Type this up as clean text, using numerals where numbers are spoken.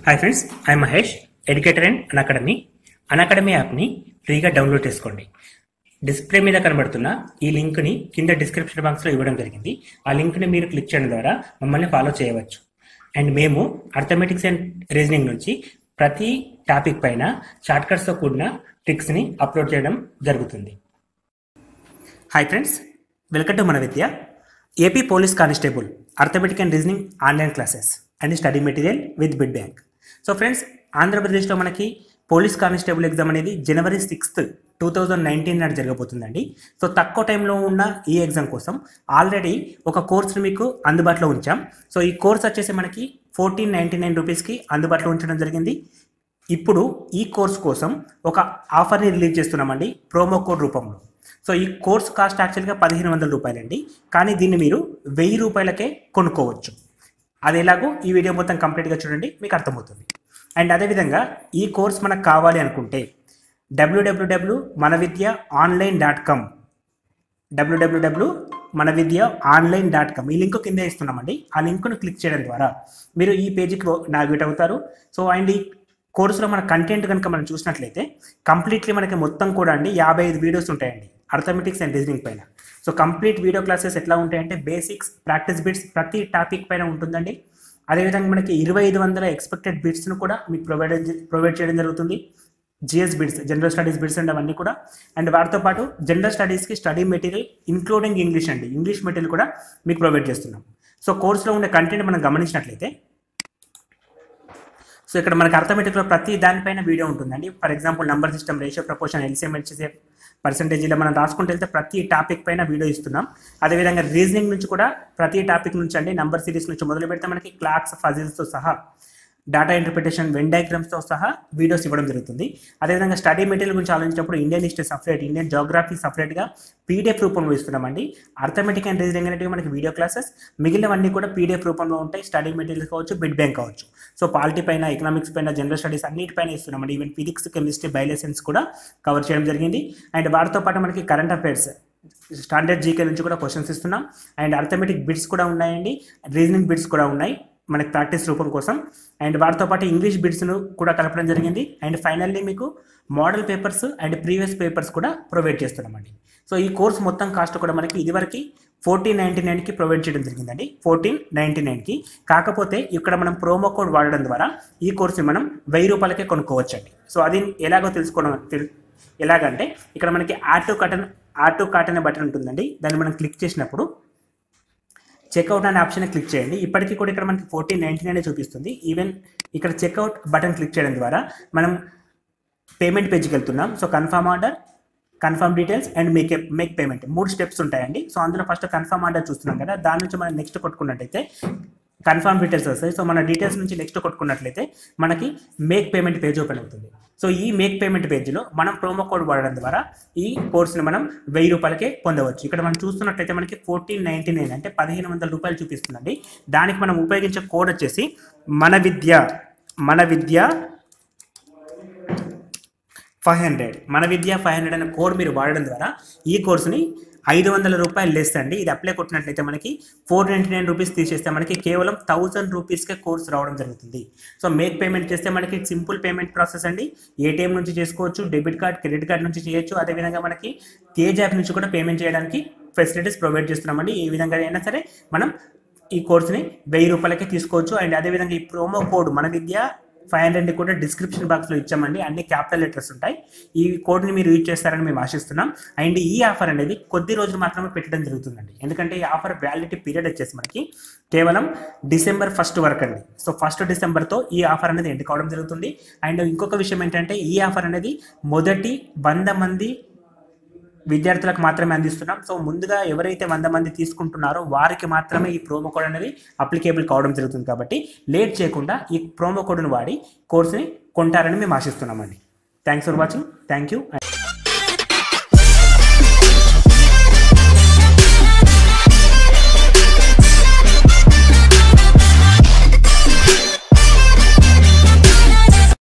Hi friends, I Mahesh, educator and Unacademy. Unacademy యాప్ని ఫ్రీగా download చేసుకోండి. డిస్ప్లే మీద కనబడుతున్న ఈ లింక్ని కింద డిస్క్రిప్షన్ బాక్స్లో ఇవ్వడం జరిగింది. ఆ లింక్ని మీరు క్లిక్ చేయడం ద్వారా మమ్మల్ని ఫాలో చేయవచ్చు. అండ్ మేము అర్థమెటిక్స్ అండ్ రీజనింగ్ నుంచి ప్రతి టాపిక్ పైన షార్ట్కట్స్తో కూడిన ట్రిక్స్ని అప్లోడ్ చేయడం జరుగుతుంది. Hi friends, welcome to Mana Vidya. AP police constable arithmetic and reasoning online classes and study material with bit bank. So friends, ఆంధ్రప్రదేశ్లో మనకి పోలీస్ కానిస్టేబుల్ ఎగ్జామ్ అనేది January 6th, 2019 నాడు జరగబోతుందండి. సో తక్కువ టైంలో ఉన్న ఈ ఎగ్జామ్ కోసం ఆల్రెడీ ఒక కోర్సుని మీకు అందుబాటులో ఉంచాం. సో ఈ కోర్స్ వచ్చేసి మనకి 1499 రూపీస్కి అందుబాటులో ఉంచడం జరిగింది. ఇప్పుడు ఈ కోర్స్ కోసం ఒక ఆఫర్ని రిలీజ్ చేస్తున్నామండి, ప్రోమో కోడ్ రూపంలో. సో ఈ కోర్స్ కాస్ట్ యాక్చువల్గా 1500 రూపాయలండి, కానీ దీన్ని మీరు 1000 రూపాయలకే కొనుక్కోవచ్చు. అది ఎలాగో ఈ వీడియో మొత్తం కంప్లీట్గా చూడండి, మీకు అర్థమవుతుంది. అండ్ అదేవిధంగా ఈ కోర్స్ మనకు కావాలి అనుకుంటే www.manavidyaonline.com www.manavidyaonline.com ఈ లింక్ కింద ఇస్తున్నామండి. ఆ లింక్ను క్లిక్ చేయడం ద్వారా మీరు ఈ పేజీకి నావిగేట్ అవుతారు. సో అండ్ ఈ కోర్సులో మన కంటెంట్ కనుక మనం చూసినట్లయితే కంప్లీట్లీ మనకి మొత్తం కూడా అండి 55 వీడియోస్ ఉంటాయండి అర్థమెటిక్స్ అండ్ రీజనింగ్ పైన. సో కంప్లీట్ వీడియో క్లాసెస్ ఎట్లా ఉంటాయంటే బేసిక్స్, ప్రాక్టీస్ బిట్స్ ప్రతి టాపిక్ పైన ఉంటుందండి. అదేవిధంగా మనకి 2500 ఎక్స్పెక్టెడ్ బిట్స్ను కూడా మీకు ప్రొవైడ్ చేయడం జరుగుతుంది. GS bits, general studies bits and అవన్నీ కూడా. అండ్ వాటితో పాటు జనరల్ స్టడీస్కి స్టడీ మెటీరియల్ ఇంక్లూడింగ్ ఇంగ్లీష్ అండి, ఇంగ్లీష్ మెటీరియల్ కూడా మీకు ప్రొవైడ్ చేస్తున్నాం. సో కోర్సులో ఉండే కంటెంట్ మనం గమనించినట్లయితే, సో ఇక్కడ మనకి అర్థమెటిక్లో ప్రతి దానిపైన వీడియో ఉంటుందండి. For example number system, ratio, proportion, LCM, HCF, percentage, ఇలా మనం రాసుకుంటూ వెళ్తే ప్రతి టాపిక్ పైన వీడియో ఇస్తున్నాం. అదేవిధంగా రీజనింగ్ నుంచి కూడా ప్రతి టాపిక్ నుంచి అండి, నంబర్ సిరీస్ నుంచి మొదలు పెడితే మనకి క్లాక్స్, ఫజిల్స్తో సహా, డేటా ఇంటర్ప్రిటేషన్, వెన్ డయాగ్రామ్స్తో సహా వీడియోస్ ఇవ్వడం జరుగుతుంది. అదేవిధంగా స్టడీ మెటీరియల్ గురించి ఆలోచించినప్పుడు Indian history separate, Indian geography సపరేట్గా పీడిఎఫ్ రూపంలో ఇస్తున్నామండి. అర్థమెటిక్ అండ్ రీజనింగ్ అనేవి మనకి వీడియో క్లాసెస్, మిగిలినవన్నీ కూడా పీడిఎఫ్ రూపంలో ఉంటాయి. స్టడీ మెటీరియల్ కావచ్చు, బిడ్ బ్యాంక్ కావచ్చు. సో పాలిటీ పైన, ఎకనామిక్స్ పైన, జనరల్ స్టడీస్ అన్నిటిపైన ఇస్తున్నామండి. ఈవెన్ ఫిజిక్స్, కెమిస్ట్రీ, బయోలెసెన్స్ కూడా కవర్ చేయడం జరిగింది. అండ్ వాటితో పాటు మనకి కరెంట్ అఫైర్స్, స్టాండర్డ్ జీకే నుంచి కూడా క్వశ్చన్స్ ఇస్తున్నాం. అండ్ అర్థమెటిక్ బిట్స్ కూడా ఉన్నాయండి, రీజనింగ్ బిట్స్ కూడా ఉన్నాయి మనకి ప్రాక్టీస్ రూపం కోసం. అండ్ వాటితో పాటు ఇంగ్లీష్ బిట్స్ను కూడా కలపడం జరిగింది. అండ్ ఫైనల్లీ మీకు model papers and previous papers కూడా ప్రొవైడ్ చేస్తున్నామండి. సో ఈ కోర్స్ మొత్తం కాస్ట్ కూడా మనకి ఇదివరకు 1499కి ప్రొవైడ్ చేయడం జరిగిందండి, 1499కి. కాకపోతే ఇక్కడ మనం ప్రోమో కోడ్ వాడడం ద్వారా ఈ కోర్స్ని మనం 1000 రూపాయలకే కొనుక్కోవచ్చండి. సో అది ఎలాగో ఎలాగంటే ఇక్కడ మనకి ఆడ్ టు కార్ట్ అనే బటన్ ఉంటుందండి. దాన్ని మనం క్లిక్ చేసినప్పుడు చెక్అవుట్ అనే ఆప్షన్ క్లిక్ చేయండి. ఇప్పటికీ కూడా ఇక్కడ మనకి 1499 చూపిస్తుంది. ఈవెన్ ఇక్కడ చెక్అవుట్ బటన్ క్లిక్ చేయడం ద్వారా మనం పేమెంట్ పేజ్కి వెళ్తున్నాం. So confirm order, confirm details and make payment 3 steps ఉంటాయండి. సో అందులో ఫస్ట్ కన్ఫర్మ్ ఆర్డర్ చూస్తున్నాం కదా, దాని నుంచి మనం నెక్స్ట్ కొట్టుకున్నట్టయితే కన్ఫర్మ్ డీటెయిల్స్ వస్తాయి. సో మన డీటెయిల్స్ నుంచి నెక్స్ట్ కొట్టుకున్నట్లయితే మనకి మేక్ పేమెంట్ పేజ్ ఓపెన్ అవుతుంది. సో ఈ మేక్ పేమెంట్ పేజ్లో మనం ప్రోమో కోడ్ వాడడం ద్వారా ఈ కోర్స్ని మనం 1000 రూపాయలకే పొందవచ్చు. ఇక్కడ మనం చూస్తున్నట్లయితే మనకి 1499 అంటే 1500 రూపాయలు చూపిస్తుందండి. దానికి మనం ఉపయోగించే కోడ్ వచ్చేసి మన విద్య 500 అనే కోడ్ మీరు వాడడం ద్వారా ఈ కోర్సుని 500 రూపాయలు లెస్ అండి. ఇది అప్లై కొట్టినట్లయితే మనకి 499 రూపీస్ తీసేస్తే మనకి కేవలం 1000 రూపీస్కే కోర్స్ రావడం జరుగుతుంది. సో మేక్ పేమెంట్ చేస్తే మనకి సింపుల్ పేమెంట్ ప్రాసెస్ అండి. ఏటీఎం నుంచి చేసుకోవచ్చు, డెబిట్ కార్డ్, క్రెడిట్ కార్డ్ నుంచి చేయొచ్చు. అదేవిధంగా మనకి తేజ్ యాప్ నుంచి కూడా పేమెంట్ చేయడానికి ఫెసిలిటీస్ ప్రొవైడ్ చేస్తున్నామండి. ఏ విధంగా అయినా సరే మనం ఈ కోర్స్ని 1000 రూపాయలకే తీసుకోవచ్చు. అండ్ అదేవిధంగా ఈ ప్రోమో కోడ్ మన విద్య 500 కూడా డిస్క్రిప్షన్ బాక్స్లో ఇచ్చామండి, అన్ని క్యాపిటల్ లెటర్స్ ఉంటాయి. ఈ కోడ్ని మీరు యూజ్ చేస్తారని మేము ఆశిస్తున్నాం. అండ్ ఈ ఆఫర్ అనేది కొద్ది రోజులు మాత్రమే పెట్టడం జరుగుతుందండి, ఎందుకంటే ఈ ఆఫర్ వ్యాలిడిటీ పీరియడ్ వచ్చేసి మనకి కేవలం December 1st వరకు అండి. సో 1st Decemberతో ఈ ఆఫర్ అనేది ఎండ్ కావడం జరుగుతుంది. అండ్ ఇంకొక విషయం ఏంటంటే ఈ ఆఫర్ అనేది మొదటి 100 మంది విద్యార్థులకు మాత్రమే అందిస్తున్నాం. సో ముందుగా ఎవరైతే 100 మంది తీసుకుంటున్నారో వారికి మాత్రమే ఈ ప్రోమో కోడ్ అనేది అప్లికేబుల్ కావడం జరుగుతుంది. కాబట్టి లేట్ చేయకుండా ఈ ప్రోమో కోడ్ను వాడి కోర్సుని కొంటారని మేము ఆశిస్తున్నామండి. Thanks for watching. Thank you.